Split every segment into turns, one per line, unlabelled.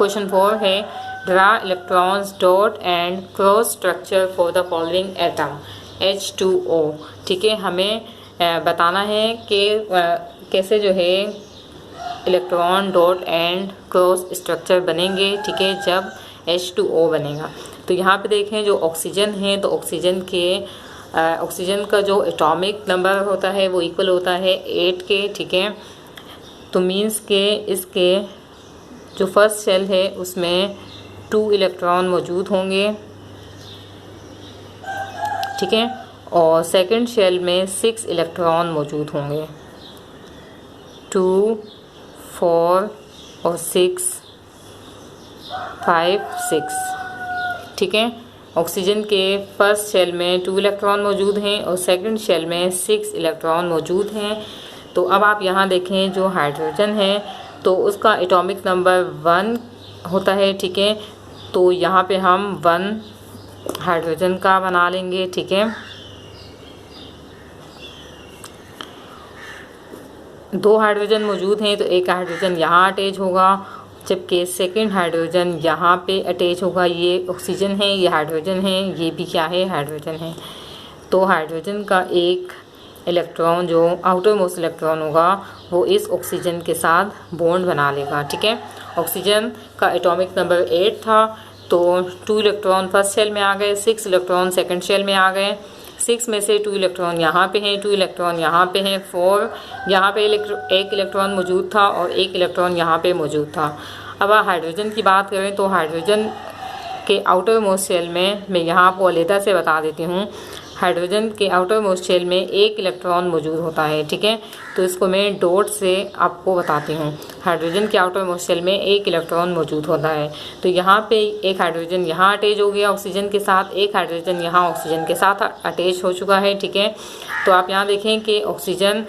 Question 4 है draw electrons dot and cross structure for the following atom H2O। ठीक है, हमें बताना है कि कैसे जो है electron dot and cross structure बनेंगे। ठीक है, जब H2O बनेगा। तो यहाँ पे देखें जो ऑक्सीजन है, तो ऑक्सीजन का जो एटॉमिक नंबर होता है वो इक्वल होता है 8 के। ठीक है, तो मीन्स के इसके जो फर्स्ट शेल है उसमें 2 इलेक्ट्रॉन मौजूद होंगे। ठीक है, और सेकंड शेल में 6 इलेक्ट्रॉन मौजूद होंगे, 2, 4 और 6, 5, 6। ठीक है, ऑक्सीजन के फर्स्ट शेल में 2 इलेक्ट्रॉन मौजूद हैं और सेकंड शेल में 6 इलेक्ट्रॉन मौजूद हैं। तो अब आप यहाँ देखें जो हाइड्रोजन है तो उसका एटॉमिक नंबर 1 होता है। ठीक है, तो यहाँ पे हम 1 हाइड्रोजन का बना लेंगे। ठीक है, 2 हाइड्रोजन मौजूद हैं तो एक हाइड्रोजन यहाँ अटैच होगा, जबकि सेकंड हाइड्रोजन यहाँ पे अटैच होगा। ये ऑक्सीजन है, ये हाइड्रोजन है, ये भी क्या है, हाइड्रोजन है। तो हाइड्रोजन का एक इलेक्ट्रॉन जो आउटर मोस्ट इलेक्ट्रॉन होगा वो इस ऑक्सीजन के साथ बॉन्ड बना लेगा। ठीक है, ऑक्सीजन का एटॉमिक नंबर 8 था, तो 2 इलेक्ट्रॉन फर्स्ट शेल में आ गए, 6 इलेक्ट्रॉन सेकंड शेल में आ गए। 6 में से 2 इलेक्ट्रॉन यहाँ पे हैं, 2 इलेक्ट्रॉन यहाँ पे हैं, 4 यहाँ पे एक इलेक्ट्रॉन मौजूद था और 1 इलेक्ट्रॉन यहाँ पे मौजूद था। अब हाइड्रोजन की बात करें तो हाइड्रोजन के आउटर मोस्ट शेल में मैं यहाँ आपको अलहदा से बता देती हूँ, हाइड्रोजन के आउटर मोस्ट शेल में 1 इलेक्ट्रॉन मौजूद होता है। ठीक है, तो इसको मैं डॉट से आपको बताती हूँ। हाइड्रोजन के आउटर मोस्ट शेल में 1 इलेक्ट्रॉन मौजूद होता है। तो यहाँ पे एक हाइड्रोजन यहाँ अटैच हो गया ऑक्सीजन के साथ, एक हाइड्रोजन यहाँ ऑक्सीजन के साथ अटैच हो चुका है। ठीक है, तो आप यहाँ देखें कि ऑक्सीजन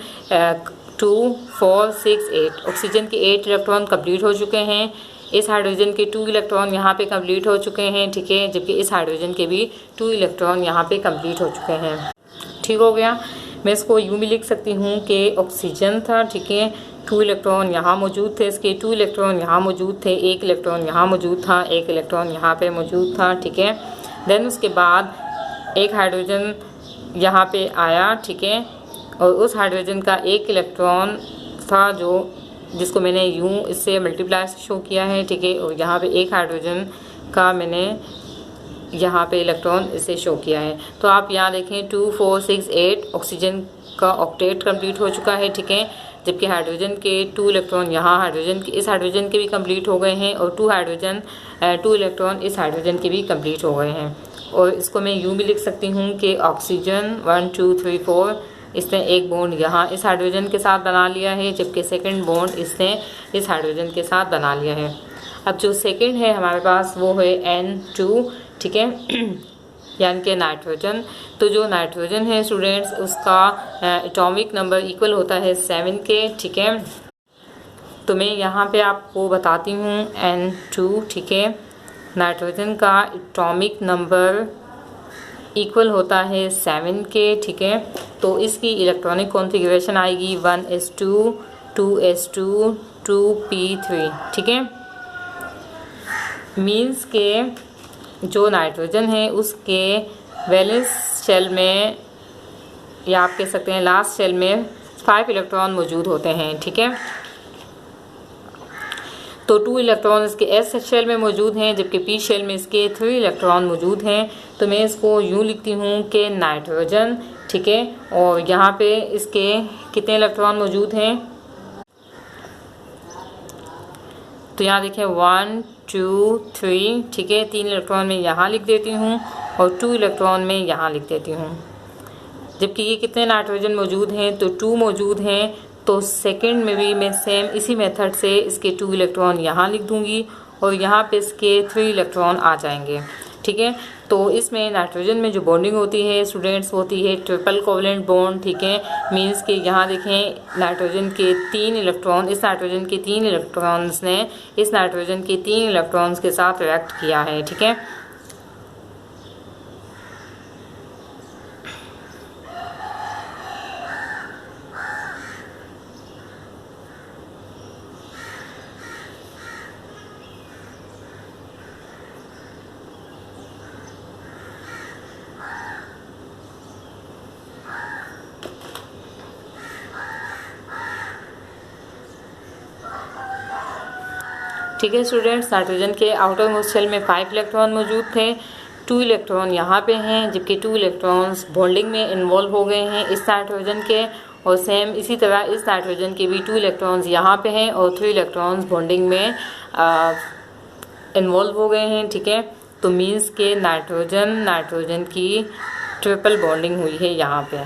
2, 4, 6, 8 ऑक्सीजन के 8 इलेक्ट्रॉन कंप्लीट हो चुके हैं। इस हाइड्रोजन के 2 इलेक्ट्रॉन यहाँ पे कंप्लीट हो चुके हैं। ठीक है, जबकि इस हाइड्रोजन के भी 2 इलेक्ट्रॉन यहाँ पे कंप्लीट हो चुके हैं। ठीक हो गया, मैं इसको यूँ भी लिख सकती हूँ कि ऑक्सीजन था। ठीक है, 2 इलेक्ट्रॉन यहाँ मौजूद थे, इसके 2 इलेक्ट्रॉन यहाँ मौजूद थे, 1 इलेक्ट्रॉन यहाँ मौजूद था, 1 इलेक्ट्रॉन यहाँ पे मौजूद था। ठीक है, देन उसके बाद एक हाइड्रोजन यहाँ पे आया। ठीक है, और उस हाइड्रोजन का 1 इलेक्ट्रॉन था जिसको मैंने यूँ इससे मल्टीप्लाई शो किया है। ठीक है, और यहाँ पे एक हाइड्रोजन का मैंने यहाँ पे इलेक्ट्रॉन इसे शो किया है। तो आप यहाँ देखें 2, 4, 6, 8 ऑक्सीजन का ऑक्टेट कंप्लीट हो चुका है। ठीक है, जबकि हाइड्रोजन के 2 इलेक्ट्रॉन यहाँ इस हाइड्रोजन के भी कंप्लीट हो गए हैं और 2 इलेक्ट्रॉन इस हाइड्रोजन के भी कंप्लीट हो गए हैं। और इसको मैं यूँ भी लिख सकती हूँ कि ऑक्सीजन 1, 2, 3, 4 इसने एक बॉन्ड यहाँ इस हाइड्रोजन के साथ बना लिया है, जबकि सेकंड बॉन्ड इसने इस हाइड्रोजन के साथ बना लिया है। अब जो सेकंड है हमारे पास वो है N2। ठीक है, यानी कि नाइट्रोजन। तो जो नाइट्रोजन है स्टूडेंट्स उसका एटॉमिक नंबर इक्वल होता है 7 के। ठीक है, तो मैं यहाँ पे आपको बताती हूँ N2। ठीक है, नाइट्रोजन का एटॉमिक नंबर इक्वल होता है 7 के। ठीक है, तो इसकी इलेक्ट्रॉनिक कॉन्फ़िगरेशन आएगी 1s2, 2s2, 2p3। ठीक है, मीन्स के जो नाइट्रोजन है उसके वैलेंस शेल में या आप कह सकते हैं लास्ट शेल में 5 इलेक्ट्रॉन मौजूद होते हैं। ठीक है, तो 2 इलेक्ट्रॉन इसके एस शेल में मौजूद हैं, जबकि पी शेल में इसके 3 इलेक्ट्रॉन मौजूद हैं। तो मैं इसको यूँ लिखती हूँ कि नाइट्रोजन। ठीक है, और यहाँ पे इसके कितने इलेक्ट्रॉन मौजूद हैं, तो यहाँ देखें 1, 2, 3। ठीक है, 3 इलेक्ट्रॉन में यहाँ लिख देती हूँ और 2 इलेक्ट्रॉन में यहाँ लिख देती हूँ। जबकि ये कितने नाइट्रोजन मौजूद हैं, तो 2 मौजूद हैं। तो सेकंड में भी मैं सेम इसी मेथड से इसके 2 इलेक्ट्रॉन यहाँ लिख दूँगी और यहाँ पे इसके 3 इलेक्ट्रॉन आ जाएंगे। ठीक है, तो इसमें नाइट्रोजन में जो बॉन्डिंग होती है स्टूडेंट्स होती है ट्रिपल कोवलेंट बॉन्ड। ठीक है, मीन्स कि यहाँ देखें नाइट्रोजन के 3 इलेक्ट्रॉन इस नाइट्रोजन के 3 इलेक्ट्रॉन्स ने इस नाइट्रोजन के 3 इलेक्ट्रॉन्स के साथ रिएक्ट किया है। ठीक है, ठीक है स्टूडेंट्स, नाइट्रोजन के आउटर मोस्ट शेल में 5 इलेक्ट्रॉन मौजूद थे। 2 इलेक्ट्रॉन यहाँ पे हैं, जबकि 2 इलेक्ट्रॉन्स बॉन्डिंग में इन्वॉल्व हो गए हैं इस नाइट्रोजन के, और सेम इसी तरह इस नाइट्रोजन के भी 2 इलेक्ट्रॉन्स यहाँ पे हैं और 3 इलेक्ट्रॉन्स बॉन्डिंग में इन्वॉल्व हो गए हैं। ठीक है, तो मीन्स के नाइट्रोजन की ट्रिपल बॉन्डिंग हुई है यहाँ पे।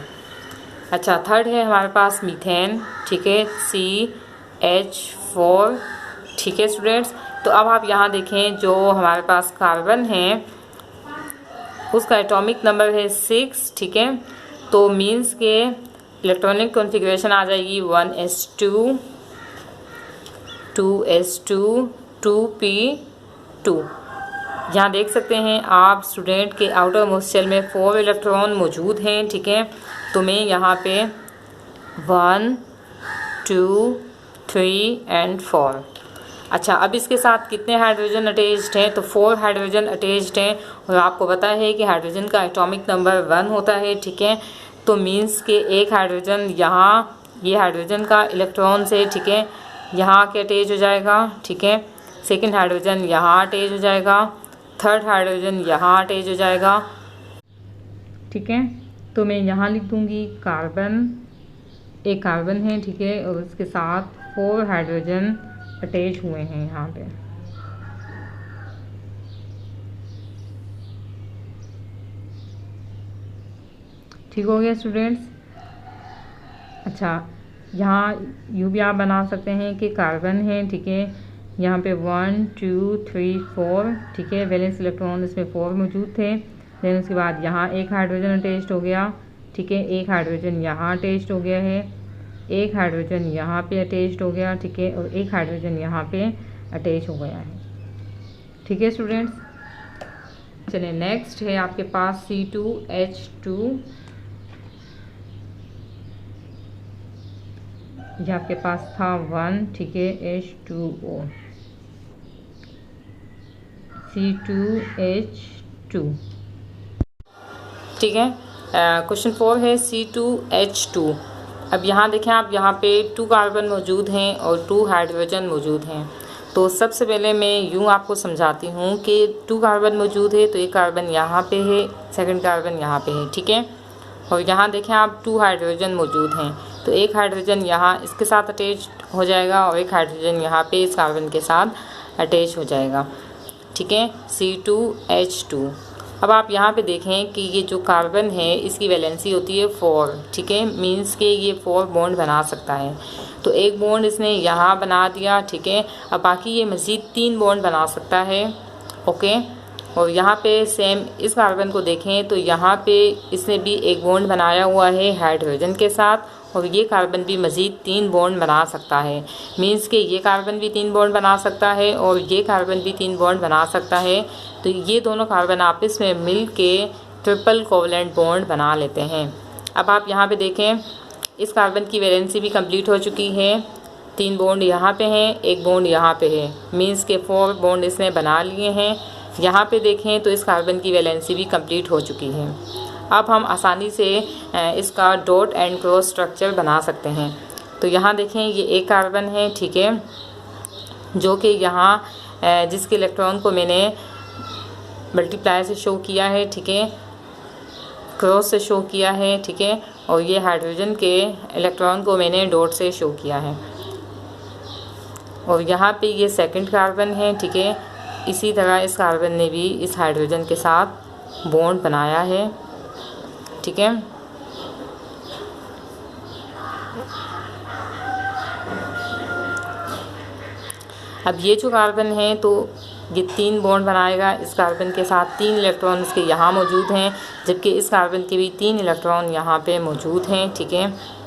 अच्छा, थर्ड है हमारे पास मीथेन। ठीक है, CH4। ठीक है स्टूडेंट्स, तो अब आप यहाँ देखें जो हमारे पास कार्बन है उसका एटॉमिक नंबर है 6। ठीक है, तो मीन्स के इलेक्ट्रॉनिक कॉन्फ़िगरेशन आ जाएगी 1s2 2s2 2p2। यहाँ देख सकते हैं आप स्टूडेंट के आउटर मोस्ट शेल में 4 इलेक्ट्रॉन मौजूद हैं। ठीक है, तो मैं यहाँ पे 1 2 3 एंड 4। अच्छा, अब इसके साथ कितने हाइड्रोजन अटैच्ड हैं, तो 4 हाइड्रोजन अटैच्ड हैं, और आपको पता है कि हाइड्रोजन का एटॉमिक नंबर 1 होता है। ठीक है, तो मीन्स के एक हाइड्रोजन यहाँ ये हाइड्रोजन का इलेक्ट्रॉन से, ठीक है, यहाँ के अटैच हो जाएगा। ठीक है, सेकंड हाइड्रोजन यहाँ अटैच हो जाएगा, थर्ड हाइड्रोजन यहाँ अटैच हो जाएगा। ठीक है, तो मैं यहाँ लिख दूँगी कार्बन, एक कार्बन है। ठीक है, और उसके साथ 4 हाइड्रोजन अटैच हुए हैं यहाँ पे। ठीक हो गया स्टूडेंट्स। अच्छा, यहाँ यूँ भी आप बना सकते हैं कि कार्बन है। ठीक है, यहाँ पे 1 2 3 4। ठीक है, वैलेंस इलेक्ट्रॉन इसमें 4 मौजूद थे। देन उसके बाद यहाँ एक हाइड्रोजन अटैच्ड हो गया। ठीक है, एक हाइड्रोजन यहाँ अटैच्ड हो गया है, एक हाइड्रोजन यहाँ पे अटैच्ड हो गया। ठीक है, और एक हाइड्रोजन यहाँ पे अटैच हो गया है। ठीक है स्टूडेंट्स, चलिए नेक्स्ट है आपके पास C2H2। ये आपके पास था 1। ठीक है, H2O, C2H2। ठीक है, क्वेश्चन 4 है C2H2। अब यहाँ देखें आप, यहाँ पे 2 कार्बन मौजूद हैं और 2 हाइड्रोजन मौजूद हैं। तो सबसे पहले मैं यूँ आपको समझाती हूँ कि 2 कार्बन मौजूद है, तो एक कार्बन यहाँ पे है, सेकंड कार्बन यहाँ पे है। ठीक है, और यहाँ देखें आप 2 हाइड्रोजन मौजूद हैं, तो एक हाइड्रोजन यहाँ इसके साथ अटैच हो जाएगा और एक हाइड्रोजन यहाँ पे इस कार्बन के साथ अटैच हो जाएगा। ठीक है, C2H2। अब आप यहाँ पे देखें कि ये जो कार्बन है इसकी वैलेंसी होती है 4। ठीक है, मीन्स के ये 4 बॉन्ड बना सकता है, तो एक बॉन्ड इसने यहाँ बना दिया। ठीक है, अब बाकी ये मज़ीद 3 बॉन्ड बना सकता है। ओके, और यहाँ पे सेम इस कार्बन को देखें तो यहाँ पे इसने भी एक बॉन्ड बनाया हुआ है हाइड्रोजन के साथ, और ये कार्बन भी मज़ीद 3 बॉन्ड बना सकता है। मीन्स कि ये कार्बन भी 3 बॉन्ड बना सकता है और ये कार्बन भी 3 बॉन्ड बना सकता है। तो ये दोनों कार्बन आपस में मिल के ट्रिपल कोवलेंट बॉन्ड बना लेते हैं। अब आप यहाँ पे देखें, इस कार्बन की वैलेंसी भी कंप्लीट हो चुकी है। 3 बॉन्ड यहाँ पे हैं, एक बॉन्ड यहाँ पे है, मीन्स के 4 बॉन्ड इसने बना लिए हैं। यहाँ पे देखें तो इस कार्बन की वैलेंसी भी कंप्लीट हो चुकी है। अब हम आसानी से इसका डॉट एंड क्रॉस स्ट्रक्चर बना सकते हैं। तो यहाँ देखें, ये एक कार्बन है। ठीक है, जो कि यहाँ जिसके इलेक्ट्रॉन को मैंने मल्टीप्लाई से शो किया है। ठीक है, क्रॉस से शो किया है। ठीक है, और ये हाइड्रोजन के इलेक्ट्रॉन को मैंने डॉट से शो किया है। और यहाँ पे ये सेकंड कार्बन है। ठीक है, इसी तरह इस कार्बन ने भी इस हाइड्रोजन के साथ बॉन्ड बनाया है। ठीक है, अब ये जो कार्बन है तो ये 3 बॉन्ड बनाएगा इस कार्बन के साथ। 3 इलेक्ट्रॉन इसके यहाँ मौजूद हैं, जबकि इस कार्बन के भी 3 इलेक्ट्रॉन यहाँ पे मौजूद हैं। ठीक है,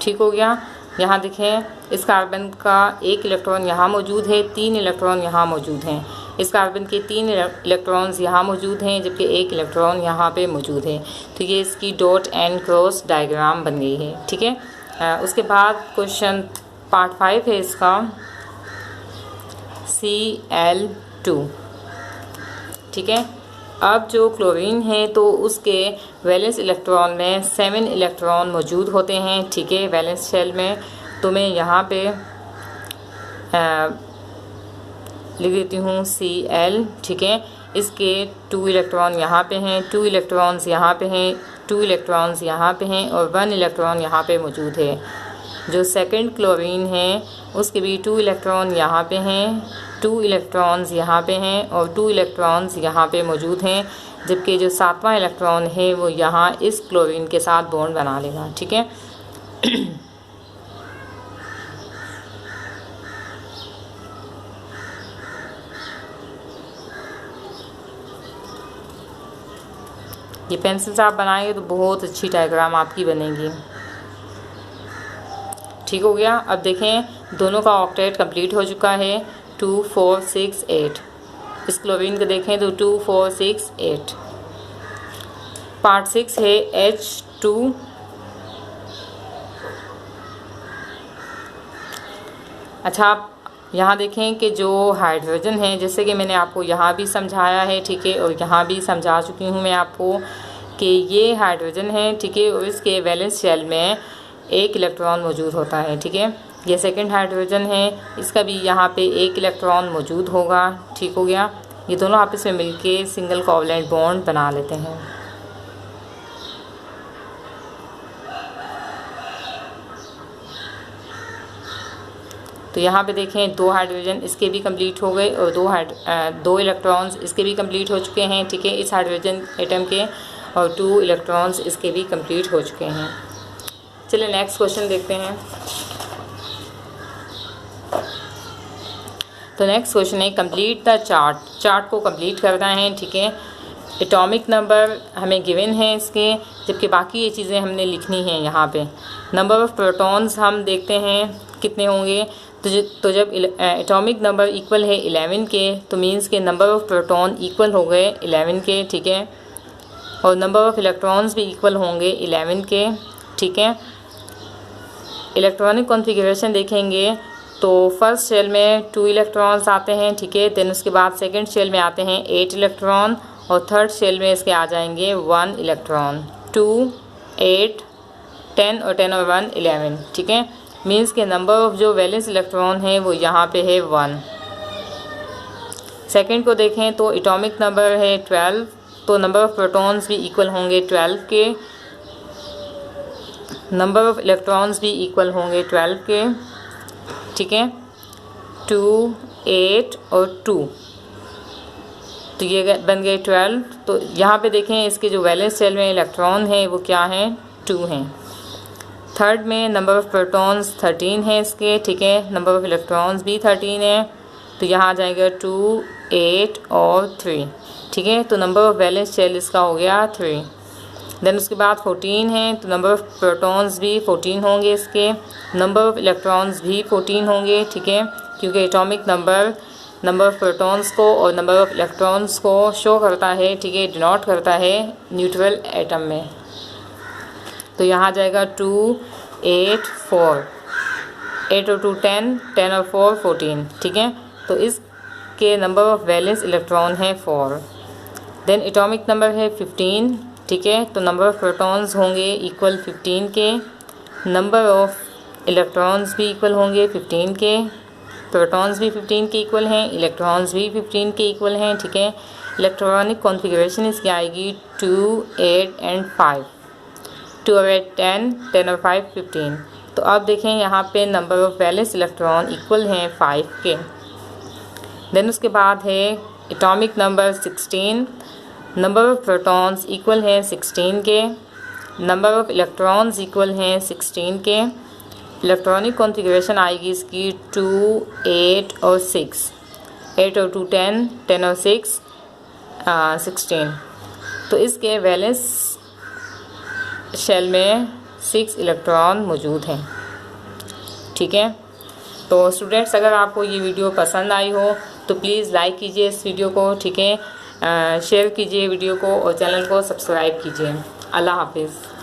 ठीक हो गया। यहाँ देखें, इस कार्बन का एक इलेक्ट्रॉन यहाँ मौजूद है, 3 इलेक्ट्रॉन यहाँ मौजूद हैं। इस कार्बन के 3 इलेक्ट्रॉन्स यहाँ मौजूद हैं जबकि 1 इलेक्ट्रॉन यहाँ पे मौजूद है। तो ये इसकी डॉट एंड क्रॉस डायग्राम बन गई है। ठीक है, उसके बाद क्वेश्चन पार्ट 5 है इसका Cl2। ठीक है, अब जो क्लोरीन है तो उसके वैलेंस इलेक्ट्रॉन में 7 इलेक्ट्रॉन मौजूद होते हैं। ठीक है, वैलेंस शेल में। तो मैं यहाँ पे लिख देती हूँ Cl। ठीक है, इसके 2 इलेक्ट्रॉन यहाँ पे हैं, 2 इलेक्ट्रॉन्स यहाँ पे हैं, 2 इलेक्ट्रॉन्स यहाँ पे हैं और 1 इलेक्ट्रॉन यहाँ पे मौजूद है। जो सेकंड क्लोरीन है उसके भी 2 इलेक्ट्रॉन यहाँ पे हैं, 2 इलेक्ट्रॉन्स यहाँ पे हैं और 2 इलेक्ट्रॉन्स यहाँ पे मौजूद हैं, जबकि जो 7वां इलेक्ट्रॉन है वो यहाँ इस क्लोरीन के साथ बॉन्ड बना लेगा। ठीक है, ये पेंसिल से आप बनाएंगे तो बहुत अच्छी डायग्राम आपकी बनेगी। ठीक हो गया। अब देखें दोनों का ऑक्टेट कंप्लीट हो चुका है, 2 4 6 8। इस क्लोरीन को देखें तो 2 4 6 8। पार्ट 6 है H2। अच्छा, आप यहाँ देखें कि जो हाइड्रोजन है, जैसे कि मैंने आपको यहाँ भी समझाया है, ठीक है, और यहाँ भी समझा चुकी हूँ मैं आपको कि ये हाइड्रोजन है। ठीक है, और इसके वैलेंस शेल में 1 इलेक्ट्रॉन मौजूद होता है। ठीक है, ये सेकंड हाइड्रोजन है, इसका भी यहाँ पे 1 इलेक्ट्रॉन मौजूद होगा। ठीक हो गया। ये दोनों आपस में मिलके सिंगल कोवलेंट बॉन्ड बना लेते हैं। तो यहाँ पे देखें 2 हाइड्रोजन इसके भी कंप्लीट हो गए और 2 इलेक्ट्रॉन्स इसके भी कंप्लीट हो चुके हैं। ठीक है, इस हाइड्रोजन एटम के, और 2 इलेक्ट्रॉन्स इसके भी कंप्लीट हो चुके हैं। चलिए नेक्स्ट क्वेश्चन देखते हैं। तो नेक्स्ट क्वेश्चन है कंप्लीट द चार्ट। चार्ट को कंप्लीट करना है। ठीक है, एटॉमिक नंबर हमें गिवन है इसके, जबकि बाकी ये चीज़ें हमने लिखनी हैं यहाँ पे। नंबर ऑफ़ प्रोटॉन्स हम देखते हैं कितने होंगे। तो जब एटॉमिक नंबर इक्वल है 11 के, तो मींस के नंबर ऑफ़ प्रोटॉन इक्वल हो गए 11 के। ठीक है, और नंबर ऑफ़ इलेक्ट्रॉन्स भी इक्वल होंगे 11 के। ठीक है, इलेक्ट्रॉनिक कॉन्फ़िगरेशन देखेंगे तो फर्स्ट शेल में 2 इलेक्ट्रॉन्स आते हैं। ठीक है, देन उसके बाद सेकंड शेल में आते हैं 8 इलेक्ट्रॉन और थर्ड शेल में इसके आ जाएंगे 1 इलेक्ट्रॉन। 2 8 10 और 10 और 1 11। ठीक है, मीन्स के नंबर ऑफ जो वैलेंस इलेक्ट्रॉन है वो यहाँ पे है 1। सेकंड को देखें तो एटॉमिक नंबर है 12, तो नंबर ऑफ़ प्रोटॉन्स भी इक्वल होंगे 12 के, नंबर ऑफ़ इलेक्ट्रॉन्स भी इक्वल होंगे 12 के। ठीक है, 2 8 और 2, तो ये बन गए 12। तो यहाँ पे देखें इसके जो वैलेंस शेल में इलेक्ट्रॉन है वो क्या है, 2 हैं। थर्ड में नंबर ऑफ़ प्रोटॉन्स 13 है इसके। ठीक है, नंबर ऑफ़ इलेक्ट्रॉन्स भी 13 है, तो यहाँ आ जाएगा 2 8 और 3। ठीक है, तो नंबर ऑफ़ वैलेंस शेल इसका हो गया 3। देन उसके बाद 14 है, तो नंबर ऑफ़ प्रोटॉन्स भी 14 होंगे इसके, नंबर ऑफ़ इलेक्ट्रॉन्स भी 14 होंगे। ठीक है, क्योंकि एटॉमिक नंबर ऑफ़ प्रोटॉन्स को और नंबर ऑफ़ इलेक्ट्रॉन्स को शो करता है। ठीक है, डिनोट करता है न्यूट्रल एटम में। तो यहाँ आ जाएगा 2 8 4, 8 और 2 10, 10 और 4 14। ठीक है, तो इसके नंबर ऑफ़ वैलेंस इलेक्ट्रॉन है 4। देन एटॉमिक नंबर है 15। ठीक है, तो नंबर ऑफ़ प्रोटॉन्स होंगे इक्वल 15 के, नंबर ऑफ़ इलेक्ट्रॉन्स भी इक्वल होंगे 15 के, प्रोटॉन्स भी 15 के इक्वल हैं, इलेक्ट्रॉन्स भी 15 के इक्वल हैं। ठीक है, इलेक्ट्रॉनिक कॉन्फ़िगरेशन इसकी आएगी 2 8 एंड 5, 2 और 8 10, 10 और 5 15। तो अब देखें यहाँ पे number of valence electron equal हैं 5 के। देन उसके बाद है atomic number 16, number of protons equal हैं 16 के, नंबर ऑफ़ इलेक्ट्रॉन्स इक्वल हैं 16 के। इलेक्ट्रॉनिक कॉन्फ़िगरेशन आएगी इसकी 2 8 और 6, 8 और 2 10, 10 और 6 16। तो इसके वैलेंस शेल में 6 इलेक्ट्रॉन मौजूद हैं। ठीक है, तो तो स्टूडेंट्स, अगर आपको ये वीडियो पसंद आई हो तो प्लीज़ लाइक कीजिए इस वीडियो को, ठीक है, शेयर कीजिए वीडियो को और चैनल को सब्सक्राइब कीजिए। अल्लाह हाफिज़।